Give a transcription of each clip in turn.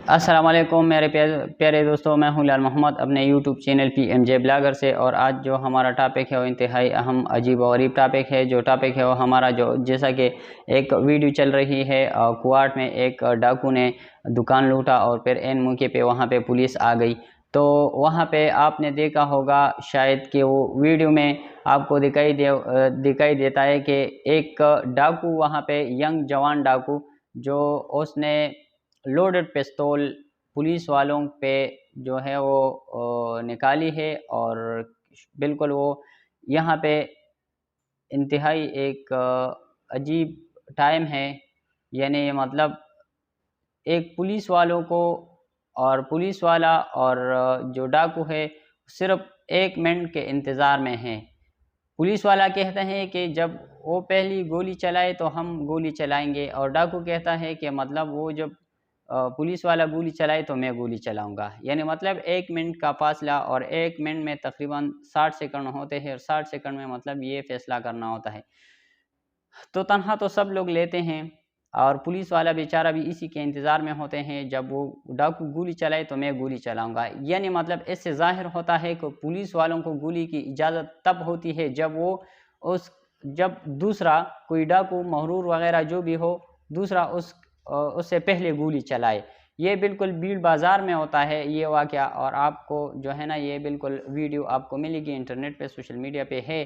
अस्सलाम वालेकुम मेरे प्यारे दोस्तों, मैं हूं लाल मोहम्मद अपने यूट्यूब चैनल PMJ ब्लॉगर से। और आज जो हमारा टॉपिक है वो इंतहाई अहम, अजीब और गरीब टॉपिक है। जो टॉपिक है वो हमारा जो जैसा कि एक वीडियो चल रही है, कुआट में एक डाकू ने दुकान लूटा और फिर एन मौके पे वहां पे पुलिस आ गई। तो वहां पे आपने देखा होगा शायद कि वो वीडियो में आपको दिखाई देता है कि एक डाकू वहां पे, यंग जवान डाकू, जो उसने लोडेड पिस्तौल पुलिस वालों पे जो है वो निकाली है। और बिल्कुल वो यहाँ पे इंतहाई एक अजीब टाइम है। यानी मतलब एक पुलिस वालों को, और पुलिस वाला और जो डाकू है सिर्फ 1 मिनट के इंतज़ार में है। पुलिस वाला कहता है कि जब वो पहली गोली चलाए तो हम गोली चलाएंगे, और डाकू कहता है कि मतलब वो जब पुलिस वाला गोली चलाए तो मैं गोली चलाऊंगा। यानी मतलब 1 मिनट का फासला, और 1 मिनट में तकरीबन 60 सेकंड होते हैं, और 60 सेकंड में मतलब ये फैसला करना होता है। तो तनहा तो सब लोग लेते हैं, और पुलिस वाला बेचारा भी इसी के इंतज़ार में होते हैं, जब वो डाकू गोली चलाए तो मैं गोली चलाऊंगा। यानी मतलब इससे ज़ाहिर होता है कि पुलिस वालों को गोली की इजाज़त तब होती है जब दूसरा कोई डाकू, महरूर वगैरह जो भी हो, दूसरा उससे पहले गोली चलाए। ये बिल्कुल भीड़ बाज़ार में होता है ये वाक़या। और आपको जो है ना, ये बिल्कुल वीडियो आपको मिलेगी इंटरनेट पे, सोशल मीडिया पे है।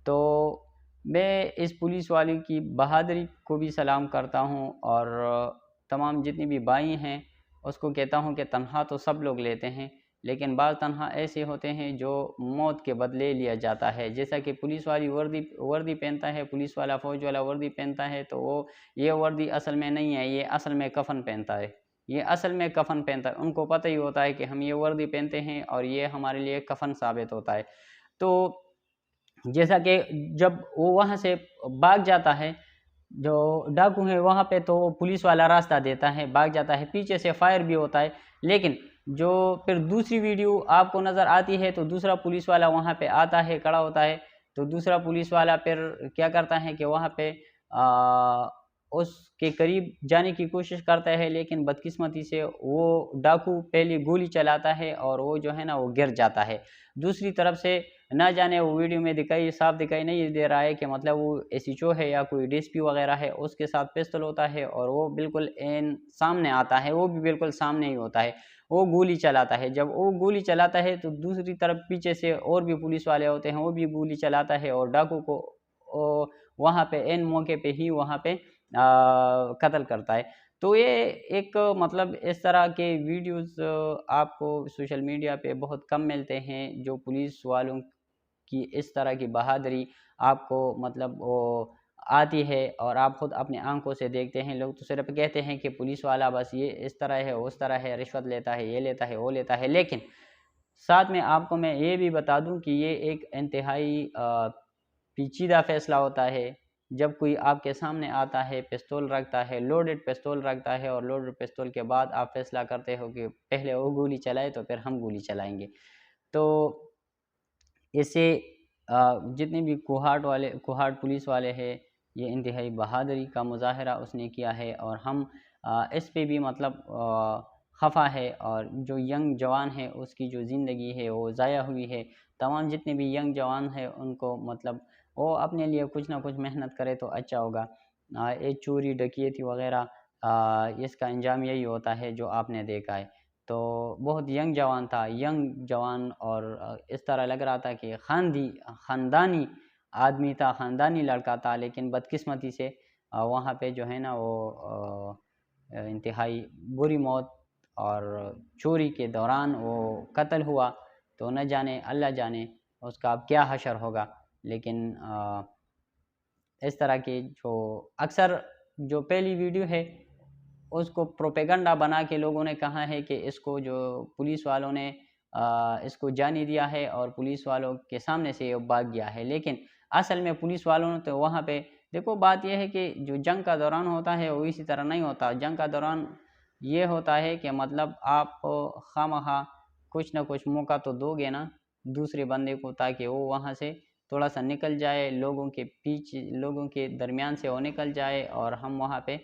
तो मैं इस पुलिस वाले की बहादुरी को भी सलाम करता हूँ, और तमाम जितनी भी भाई हैं उसको कहता हूँ कि तनहा तो सब लोग लेते हैं, लेकिन बाज़ तनहा ऐसे होते हैं जो मौत के बदले लिया जाता है। जैसा कि पुलिस वाली वर्दी पहनता है, पुलिस वाला फ़ौज वाला वर्दी पहनता है, तो वो ये वर्दी असल में नहीं है, ये असल में कफ़न पहनता है। ये असल में कफ़न पहनता है, उनको पता ही होता है कि हम ये वर्दी पहनते हैं और ये हमारे लिए कफ़न साबित होता है। तो जैसा कि जब वो वहाँ से भाग जाता है, जो डाकू है वहाँ पे, तो पुलिस वाला रास्ता देता है, भाग जाता है, पीछे से फायर भी होता है। लेकिन जो फिर दूसरी वीडियो आपको नज़र आती है, तो दूसरा पुलिस वाला वहाँ पे आता है, खड़ा होता है। तो दूसरा पुलिस वाला फिर क्या करता है कि वहाँ पे उसके करीब जाने की कोशिश करता है, लेकिन बदकिस्मती से वो डाकू पहले गोली चलाता है और वो जो है ना वो गिर जाता है। दूसरी तरफ से ना जाने वो वीडियो में साफ दिखाई नहीं दे रहा है कि मतलब वो एसएचओ है या कोई डीएसपी वगैरह है, उसके साथ पिस्तौल होता है और वो बिल्कुल एन सामने आता है, वो भी बिल्कुल सामने ही होता है। वो गोली चलाता है, जब वो गोली चलाता है तो दूसरी तरफ पीछे से और भी पुलिस वाले होते हैं, वो भी गोली चलाता है और डाकू को वहाँ पे एन मौके पे ही वहाँ पे कत्ल करता है। तो ये एक मतलब इस तरह के वीडियोस आपको सोशल मीडिया पे बहुत कम मिलते हैं, जो पुलिस वालों की इस तरह की बहादुरी आपको मतलब वो आती है और आप खुद अपनी आंखों से देखते हैं। लोग तो सिर्फ कहते हैं कि पुलिस वाला बस ये इस तरह है, उस तरह है, रिश्वत लेता है, ये लेता है, वो लेता है। लेकिन साथ में आपको मैं ये भी बता दूं कि ये एक इंतहाई पेचीदा फैसला होता है। जब कोई आपके सामने आता है, पिस्तौल रखता है, लोडेड पिस्तौल रखता है, और लोडेड पिस्तौल के बाद आप फैसला करते हो कि पहले वो गोली चलाए तो फिर हम गोली चलाएंगे। तो इससे जितने भी कुहाड़ पुलिस वाले हैं, ये इंतहाई बहादुरी का मुजाहरा उसने किया है। और हम इस पे भी मतलब खफा है, और जो यंग जवान है उसकी जो ज़िंदगी है वो ज़ाया हुई है। तमाम जितने भी यंग जवान हैं उनको मतलब वो अपने लिए कुछ ना कुछ मेहनत करे तो अच्छा होगा। ये चोरी डकैती वगैरह इसका अंजाम यही होता है जो आपने देखा है। तो बहुत यंग जवान था, यंग जवान, और इस तरह लग रहा था कि ख़ानदानी आदमी था, ख़ानदानी लड़का था। लेकिन बदकिस्मती से वहाँ पे जो है ना वो इंतहाई बुरी मौत, और चोरी के दौरान वो कत्ल हुआ। तो न जाने, अल्लाह जाने उसका अब क्या हशर होगा। लेकिन इस तरह के जो अक्सर जो पहली वीडियो है उसको प्रोपेगेंडा बना के लोगों ने कहा है कि इसको जो पुलिस वालों ने इसको जाने दिया है और पुलिस वालों के सामने से ये भाग गया है। लेकिन असल में पुलिस वालों ने तो वहाँ पे, देखो बात यह है कि जो जंग का दौरान होता है वो इसी तरह नहीं होता। जंग का दौरान ये होता है कि मतलब आप खामखा कुछ ना कुछ मौका तो दोगे ना दूसरे बंदे को, ताकि वो वहाँ से थोड़ा सा निकल जाए, लोगों के दरमियान से वो निकल जाए, और हम वहाँ पे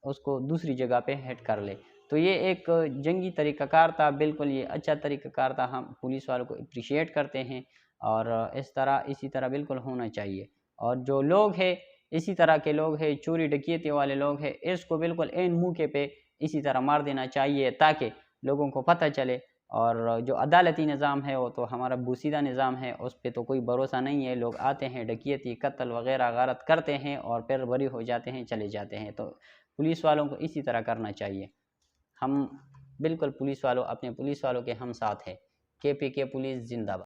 उसको दूसरी जगह पे हेड कर ले। तो ये एक जंगी तरीक़ाकार था, बिल्कुल ये अच्छा तरीक़ाकार था, हम पुलिस वालों को एप्रिशिएट करते हैं और इसी तरह बिल्कुल होना चाहिए। और जो लोग हैं, इसी तरह के लोग हैं, चोरी डकैती वाले लोग हैं, इसको बिल्कुल ऐन मौके पे इसी तरह मार देना चाहिए ताकि लोगों को पता चले। और जो अदालती निज़ाम है वो तो हमारा बोसीदा निज़ाम है, उस पे तो कोई भरोसा नहीं है। लोग आते हैं, डकैती, कत्ल वग़ैरह गारत करते हैं और फिर बरी हो जाते हैं, चले जाते हैं। तो पुलिस वालों को इसी तरह करना चाहिए। हम बिल्कुल पुलिस वालों, अपने पुलिस वालों के हम साथ हैं। KPK police ज़िंदाबाद।